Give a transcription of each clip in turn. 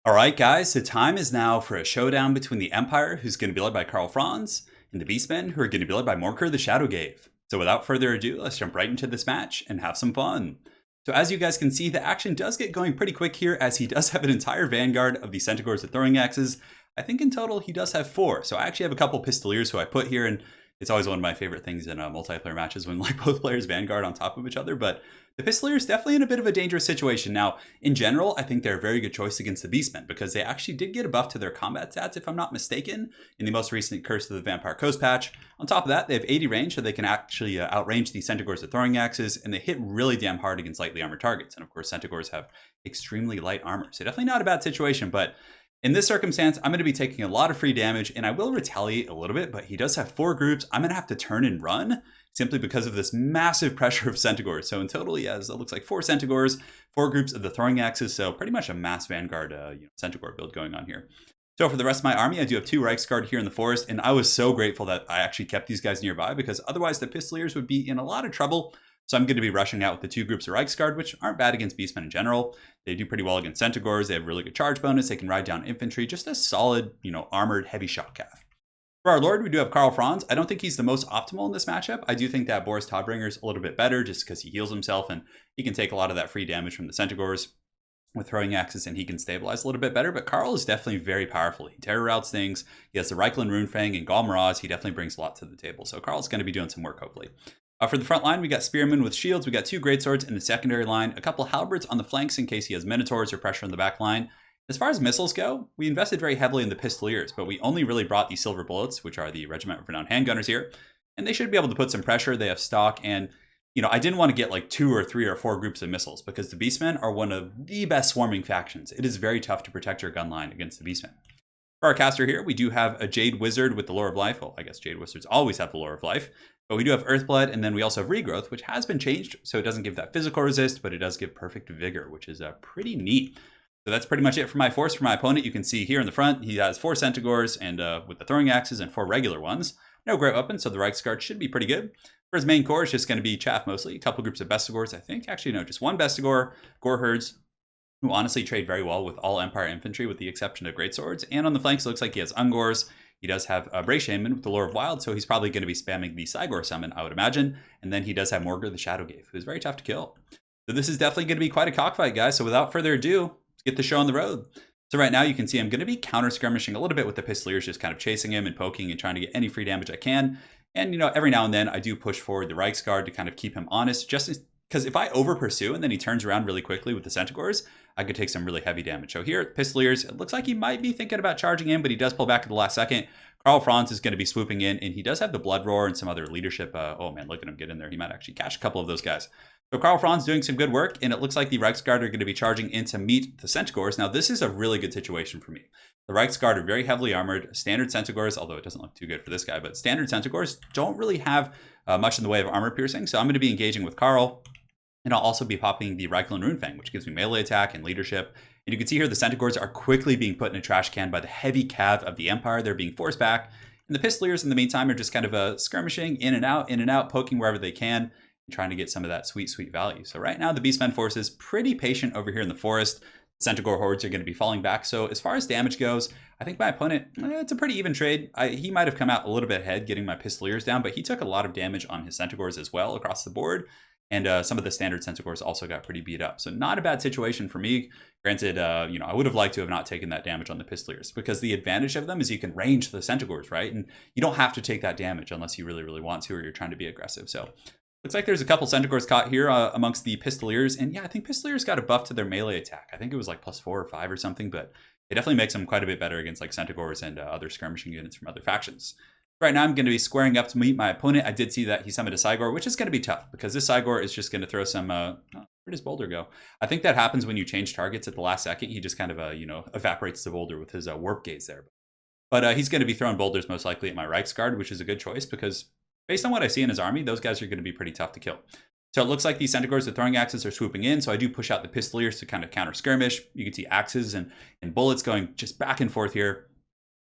All right, guys, the time is now for a showdown between the Empire, who's going to be led by Karl Franz, and the Beastmen, who are going to be led by Morker the Shadowgave. So without further ado, let's jump right into this match and have some fun. So as you guys can see, the action does get going pretty quick here, as he does have an entire vanguard of the Centaurs with throwing axes. I think in total he does have 4. So I actually have a couple Pistoliers who I put here, and it's always one of my favorite things in multiplayer matches when like both players vanguard on top of each other. But the Pistolier is definitely in a bit of a dangerous situation. Now, in general, I think they're a very good choice against the Beastmen because they actually did get a buff to their combat stats, if I'm not mistaken, in the most recent Curse of the Vampire Coast patch. On top of that, they have 80 range, so they can actually outrange the Centaurs with throwing axes, and they hit really damn hard against lightly armored targets. And of course, Centaurs have extremely light armor, so definitely not a bad situation. But in this circumstance, I'm going to be taking a lot of free damage, and I will retaliate a little bit, but he does have 4 groups. I'm going to have to turn and run simply because of this massive pressure of Centaurs. So in total, he has, it looks like 4 Centaurs, 4 groups of the throwing axes, so pretty much a mass Vanguard Centaur build going on here. So for the rest of my army, I do have 2 Reiksguard here in the forest, and I was so grateful that I actually kept these guys nearby because otherwise the Pistoliers would be in a lot of trouble. So I'm going to be rushing out with the 2 groups of Reiksguard, which aren't bad against Beastmen in general. They do pretty well against Centaurs. They have really good charge bonus. They can ride down infantry. Just a solid, armored heavy shot cav. For our Lord, we do have Karl Franz. I don't think he's the most optimal in this matchup. I do think that Boris Todbringer is a little bit better just because he heals himself and he can take a lot of that free damage from the Centaurs with throwing axes, and he can stabilize a little bit better. But Karl is definitely very powerful. He terror routes things. He has the Reikland Runefang and Gal Maraz. He definitely brings a lot to the table. So Karl's going to be doing some work, hopefully. For the front line, we got Spearmen with shields. We got 2 greatswords in the secondary line, a couple halberds on the flanks in case he has Minotaurs or pressure on the back line. As far as missiles go, we invested very heavily in the Pistoliers, but we only really brought the Silver Bullets, which are the Regiment of Renowned Handgunners here, and they should be able to put some pressure. They have stock, and I didn't want to get like 2 or 3 or 4 groups of missiles because the Beastmen are one of the best swarming factions. It is very tough to protect your gun line against the Beastmen. For our caster here, we do have a Jade Wizard with the Lore of Life. Well, I guess Jade Wizards always have the Lore of Life. But we do have Earthblood, and then we also have Regrowth, which has been changed. So it doesn't give that physical resist, but it does give perfect vigor, which is pretty neat. So that's pretty much it for my force. For my opponent, you can see here in the front, he has 4 Centaurs and with the throwing axes and 4 regular ones. No great weapons, so the Reiksguard should be pretty good. For his main core, it's just going to be chaff mostly. A couple groups of Bestigors, I think. Actually, no, just 1 Bestigor, Goreherds, who honestly trade very well with all Empire infantry with the exception of greatswords. And on the flanks, it looks like he has Ungors. He does have Bray Shaman with the Lore of Wild, so he's probably going to be spamming the Cygor summon, I would imagine. And then he does have Morger the Shadowgave, who's very tough to kill. So this is definitely going to be quite a cockfight, guys. So without further ado, let's get the show on the road. So right now you can see I'm going to be counter-skirmishing a little bit with the Pistoliers, just kind of chasing him and poking and trying to get any free damage I can. And, every now and then I do push forward the Reiksguard to kind of keep him honest, just because if I over-pursue and then he turns around really quickly with the Centaurs, I could take some really heavy damage. So here at Pistoliers, it looks like he might be thinking about charging in, but he does pull back at the last second. Karl Franz is going to be swooping in, and he does have the Blood Roar and some other leadership. Oh man, look at him get in there. He might actually catch a couple of those guys. So Karl Franz doing some good work, and it looks like the Reiksguard are going to be charging in to meet the Centaurs. Now, this is a really good situation for me. The Reiksguard are very heavily armored. Standard Centaurs, although it doesn't look too good for this guy, but standard Centaurs don't really have much in the way of armor piercing. So I'm going to be engaging with Karl, and I'll also be popping the Reikland Runefang, which gives me melee attack and leadership. And you can see here the Centaurs are quickly being put in a trash can by the heavy cav of the Empire. They're being forced back. And the Pistoliers, in the meantime, are just kind of skirmishing in and out, poking wherever they can, and trying to get some of that sweet, sweet value. So right now, the Beastmen force is pretty patient over here in the forest. Centaur hordes are going to be falling back. So as far as damage goes, I think my opponent, it's a pretty even trade. He might have come out a little bit ahead getting my Pistoliers down, but he took a lot of damage on his Centaurs as well across the board. And some of the standard Centaurs also got pretty beat up. So not a bad situation for me. Granted, I would have liked to have not taken that damage on the Pistoliers because the advantage of them is you can range the Centaurs, right? And you don't have to take that damage unless you really, really want to or you're trying to be aggressive. So looks like there's a couple Centaurs caught here amongst the Pistoliers. And yeah, I think Pistoliers got a buff to their melee attack. I think it was like +4 or 5 or something, but it definitely makes them quite a bit better against like Centaurs and other skirmishing units from other factions. Right now, I'm going to be squaring up to meet my opponent. I did see that he summoned a Cygor, which is going to be tough because this Cygor is just going to throw some... where does Boulder go? I think that happens when you change targets at the last second. He just kind of, evaporates the Boulder with his Warp Gaze there. But he's going to be throwing Boulders most likely at my Reiksguard, which is a good choice because based on what I see in his army, those guys are going to be pretty tough to kill. So it looks like these Centaurs with throwing axes are swooping in. So I do push out the Pistoliers to kind of counter skirmish. You can see axes and bullets going just back and forth here.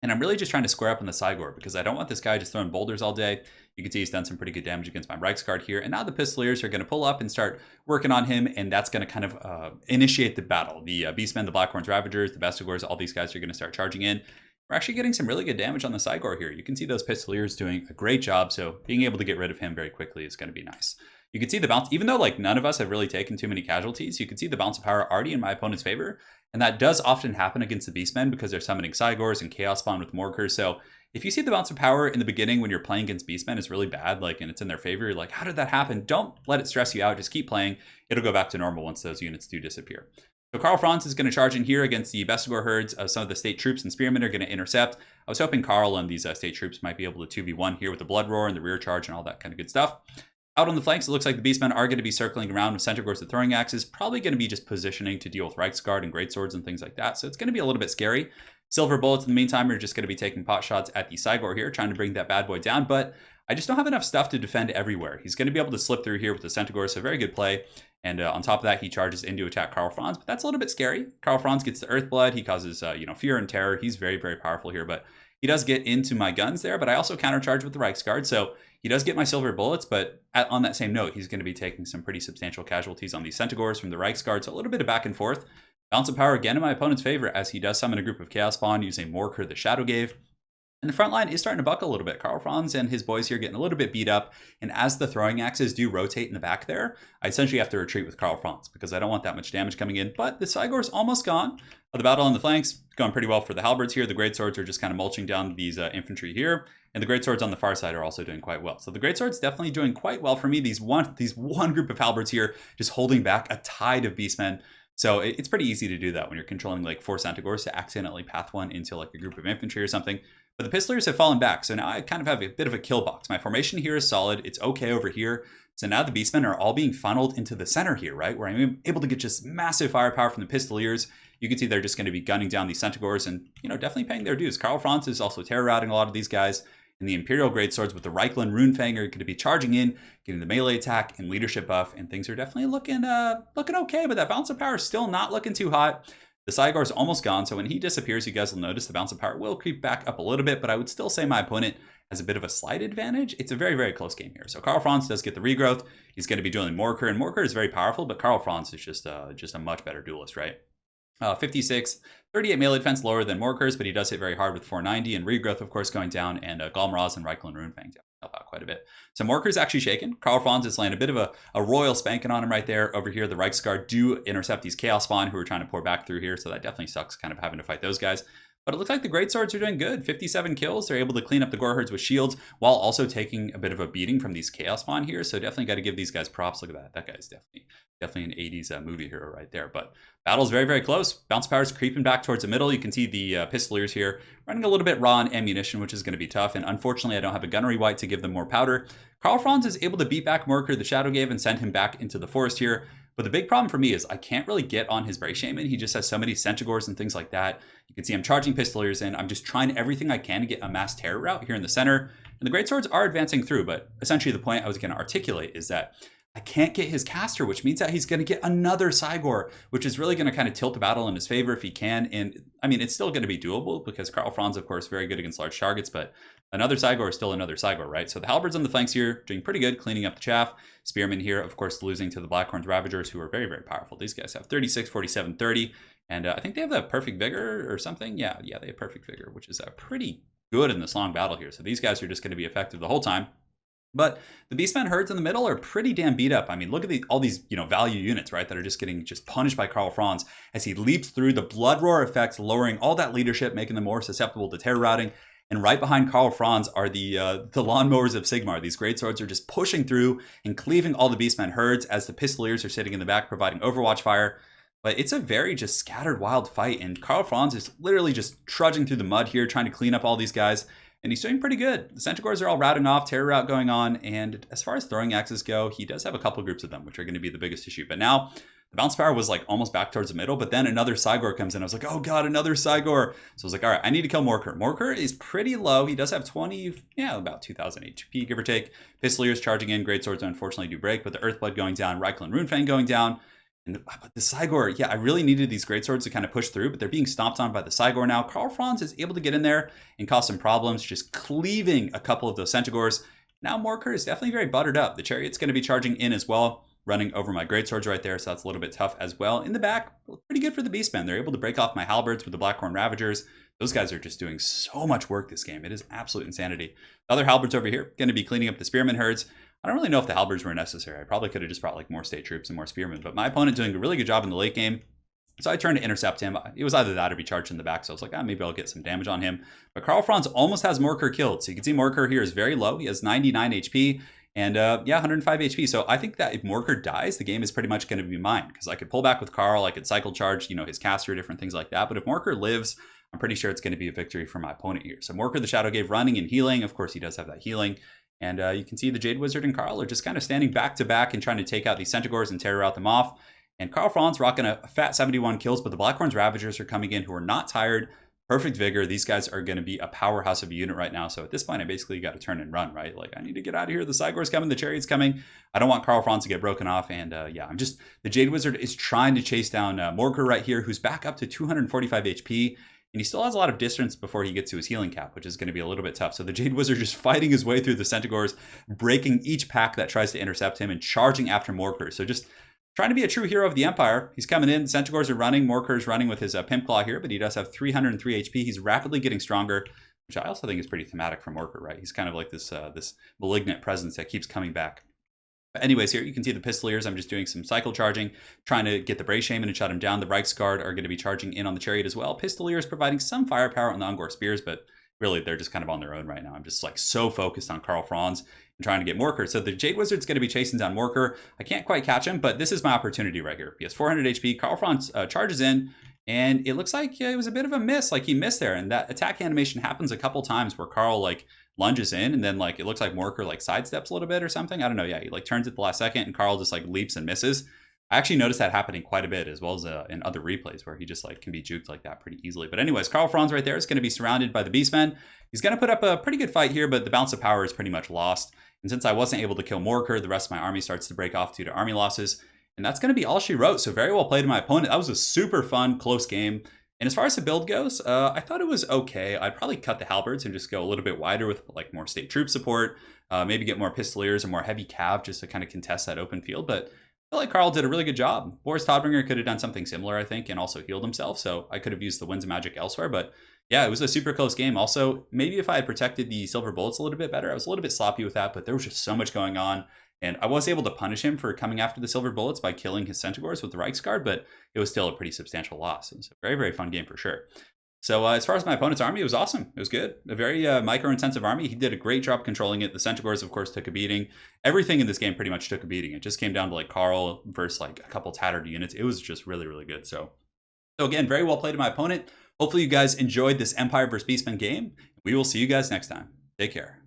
And I'm really just trying to square up on the Cygor because I don't want this guy just throwing boulders all day. You can see he's done some pretty good damage against my Reiksguard here. And now the Pistoliers are going to pull up and start working on him. And that's going to kind of initiate the battle. The Beastmen, the Blackhorns Ravagers, the Bestigors, all these guys are going to start charging in. We're actually getting some really good damage on the Cygor here. You can see those Pistoliers doing a great job. So being able to get rid of him very quickly is going to be nice. You can see the bounce, even though like none of us have really taken too many casualties, you can see the bounce of power already in my opponent's favor. And that does often happen against the Beastmen because they're summoning Cygors and Chaos Spawn with Morkers. So if you see the bounce of power in the beginning when you're playing against Beastmen is really bad, like, and it's in their favor, you're like, how did that happen? Don't let it stress you out. Just keep playing. It'll go back to normal once those units do disappear. So Karl Franz is going to charge in here against the Bestigor herds. Some of the state troops and spearmen are going to intercept. I was hoping Karl and these state troops might be able to 2v1 here with the Blood Roar and the rear charge and all that kind of good stuff. Out on the flanks, it looks like the Beastmen are going to be circling around with Centaurs with throwing axes, probably going to be just positioning to deal with Reiksguard and Greatswords and things like that. So it's going to be a little bit scary. Silver Bullets, in the meantime, are just going to be taking pot shots at the Cygor here, trying to bring that bad boy down. But I just don't have enough stuff to defend everywhere. He's going to be able to slip through here with the Centaurs, so very good play. And on top of that, he charges in to attack Karl Franz, but that's a little bit scary. Karl Franz gets the Earthblood. He causes fear and terror. He's very, very powerful here, but he does get into my guns there, but I also countercharge with the Reiksguard, so he does get my Silver Bullets, but on that same note, he's going to be taking some pretty substantial casualties on these Centaurs from the Reiksguard, so a little bit of back and forth. Balance of power again in my opponent's favor as he does summon a group of Chaos Spawn using Morkur the Shadowgave. And the front line is starting to buckle a little bit. Karl Franz and his boys here getting a little bit beat up. And as the throwing axes do rotate in the back there, I essentially have to retreat with Karl Franz because I don't want that much damage coming in. But the Cygor's almost gone. The battle on the flanks going pretty well for the Halberds here. The Greatswords are just kind of mulching down these infantry here. And the Greatswords on the far side are also doing quite well. So the Greatswords definitely doing quite well for me. These one group of Halberds here just holding back a tide of Beastmen. So it's pretty easy to do that when you're controlling like 4 Centaurs to accidentally path one into like a group of infantry or something. But the Pistoliers have fallen back, so now I kind of have a bit of a kill box. My formation here is solid. It's okay over here. So now the Beastmen are all being funneled into the center here, right? Where I'm able to get just massive firepower from the Pistoliers. You can see they're just going to be gunning down these Centaurs and, definitely paying their dues. Karl Franz is also terror routing a lot of these guys. And the Imperial Greatswords with the Reikland Runefang are going to be charging in, getting the melee attack and leadership buff, and things are definitely looking okay, but that bounce of power is still not looking too hot. The Cygor's almost gone, so when he disappears, you guys will notice the bounce of power will creep back up a little bit, but I would still say my opponent has a bit of a slight advantage. It's a very, very close game here. So Karl Franz does get the regrowth. He's going to be dueling Morkur, and Morkur is very powerful, but Karl Franz is just a much better duelist, right? 56, 38 melee defense lower than Morkur's, but he does hit very hard with 490, and regrowth, of course, going down, and Galmaraz and Reikland Runefang help out quite a bit. So Morkur's actually shaken. Karl Franz is laying a bit of a royal spanking on him right there. Over here, the Reiksguard do intercept these Chaos Spawn who are trying to pour back through here, so that definitely sucks kind of having to fight those guys. But it looks like the Greatswords are doing good. 57 kills. They're able to clean up the Gore Herds with shields while also taking a bit of a beating from these Chaos Spawn here. So definitely got to give these guys props. Look at that. That guy's definitely an 80s movie hero right there. But battle's very, very close. Bounce power's creeping back towards the middle. You can see the Pistoliers here running a little bit raw on ammunition, which is going to be tough. And unfortunately, I don't have a Gunnery Wight to give them more powder. Karl Franz is able to beat back Morkur the Shadowgave and send him back into the forest here. But the big problem for me is I can't really get on his Bray Shaman. He just has so many Centaurs and things like that. You can see I'm charging Pistoliers in. I'm just trying everything I can to get a mass terror route here in the center. And the Greatswords are advancing through, but essentially the point I was going to articulate is that I can't get his caster, which means that he's going to get another Cygor, which is really going to kind of tilt the battle in his favor if he can. And I mean, it's still going to be doable because Karl Franz, of course, very good against large targets, but another Cygor is still another Cygor, right? So the Halberds on the flanks here doing pretty good, cleaning up the chaff. Spearmen here, of course, losing to the Blackhorns Ravagers, who are very, very powerful. These guys have 36, 47, 30, and I think they have the perfect vigor or something. Yeah, they have perfect vigor, which is pretty good in this long battle here. So these guys are just going to be effective the whole time. But the Beastmen herds in the middle are pretty damn beat up. I mean, look at all these, value units, right, that are just getting punished by Karl Franz as he leaps through the Blood Roar effects, lowering all that leadership, making them more susceptible to terror routing. And right behind Karl Franz are the lawnmowers of Sigmar. These Greatswords are just pushing through and cleaving all the Beastmen herds as the Pistoliers are sitting in the back providing overwatch fire. But it's a very just scattered wild fight, and Karl Franz is literally just trudging through the mud here, trying to clean up all these guys. And he's doing pretty good. The Centaurs are all routing off, terror route going on. And as far as throwing axes go, he does have a couple groups of them, which are going to be the biggest issue. But now the bounce power was like almost back towards the middle. But then another Cygor comes in. I was like, oh God, another Cygor. So I was like, all right, I need to kill Morkur. Morkur is pretty low. He does have about 2,000 HP, give or take. Pistoliers charging in. Greatswords unfortunately do break. But the Earthblood going down. Reikland Runefang going down. But the Cygor, I really needed these Greatswords to kind of push through, but they're being stomped on by the Cygor now. Karl Franz is able to get in there and cause some problems, just cleaving a couple of those Centaurs. Now Morker is definitely very buttered up. The Chariot's going to be charging in as well, running over my Greatswords right there, so that's a little bit tough as well. In the back, pretty good for the Beastmen. They're able to break off my Halberds with the Blackhorn Ravagers. Those guys are just doing so much work this game. It is absolute insanity. The other Halberds over here, going to be cleaning up the Spearman herds. I don't really know if the Halberds were necessary. I probably could have just brought like more state troops and more Spearmen, but my opponent doing a really good job in the late game. So I turned to intercept him. It was either that or be charged in the back. So I was like, maybe I'll get some damage on him. But Karl Franz almost has Morker killed. So you can see Morker here is very low. He has 99 HP and 105 HP. So I think that if Morker dies, the game is pretty much going to be mine. Because I could pull back with Karl. I could cycle charge, his caster, different things like that. But if Morker lives, I'm pretty sure it's going to be a victory for my opponent here. So Morker the Shadowgave running and healing. Of course, he does have that healing. And you can see the Jade Wizard and Karl are just kind of standing back to back and trying to take out these Centaurs and terror out them off. And Karl Franz rocking a fat 71 kills, but the Blackhorn's Ravagers are coming in who are not tired. Perfect vigor. These guys are going to be a powerhouse of a unit right now. So at this point, I basically got to turn and run, right? Like, I need to get out of here. The Cygor's coming. The Chariot's coming. I don't want Karl Franz to get broken off. And the Jade Wizard is trying to chase down Morker right here, who's back up to 245 HP. And he still has a lot of distance before he gets to his healing cap, which is going to be a little bit tough. So the Jade Wizard just fighting his way through the Centaurs, breaking each pack that tries to intercept him and charging after Morker. So just trying to be a true hero of the Empire. He's coming in. Centaurs are running. Morker is running with his Pimp Claw here, but he does have 303 HP. He's rapidly getting stronger, which I also think is pretty thematic for Morker, right? He's kind of like this this malignant presence that keeps coming back. But anyways, here you can see the Pistoliers. I'm just doing some cycle charging, trying to get the Bray Shaman and shut him down. The Reiksguard are going to be charging in on the Chariot as well. Pistoliers providing some firepower on the Ungor Spears, but really they're just kind of on their own right now. I'm just like so focused on Karl Franz and trying to get Morker. So the Jade Wizard's going to be chasing down Morker. I can't quite catch him, but this is my opportunity right here. He has 400 HP. Karl Franz charges in, and it looks like it was a bit of a miss. Like he missed there, and that attack animation happens a couple times where Karl like lunges in, and then like it looks like Morker like sidesteps a little bit or something. I don't know. Yeah, he like turns at the last second, and Karl just like leaps and misses. I actually noticed that happening quite a bit, as well as in other replays where he just like can be juked like that pretty easily. But anyways, Karl Franz right there is going to be surrounded by the Beastmen. He's going to put up a pretty good fight here, but the balance of power is pretty much lost. And since I wasn't able to kill Morker, the rest of my army starts to break off due to army losses. And that's going to be all she wrote. So very well played to my opponent. That was a super fun, close game. And as far as the build goes, I thought it was okay. I'd probably cut the Halberds and just go a little bit wider with like more state troop support. Maybe get more Pistoliers or more heavy cav just to kind of contest that open field. But I feel like Karl did a really good job. Boris Todbringer could have done something similar, I think, and also healed himself. So I could have used the Winds of Magic elsewhere. But yeah, it was a super close game. Also, maybe if I had protected the Silver Bullets a little bit better, I was a little bit sloppy with that, but there was just so much going on. And I was able to punish him for coming after the Silver Bullets by killing his Centaurs with the Reiksguard, but it was still a pretty substantial loss. It was a very, very fun game for sure. So as far as my opponent's army, it was awesome. It was good. A very micro-intensive army. He did a great job controlling it. The Centaurs, of course, took a beating. Everything in this game pretty much took a beating. It just came down to like Karl versus like a couple tattered units. It was just really, really good. So again, very well played to my opponent. Hopefully you guys enjoyed this Empire versus Beastmen game. We will see you guys next time. Take care.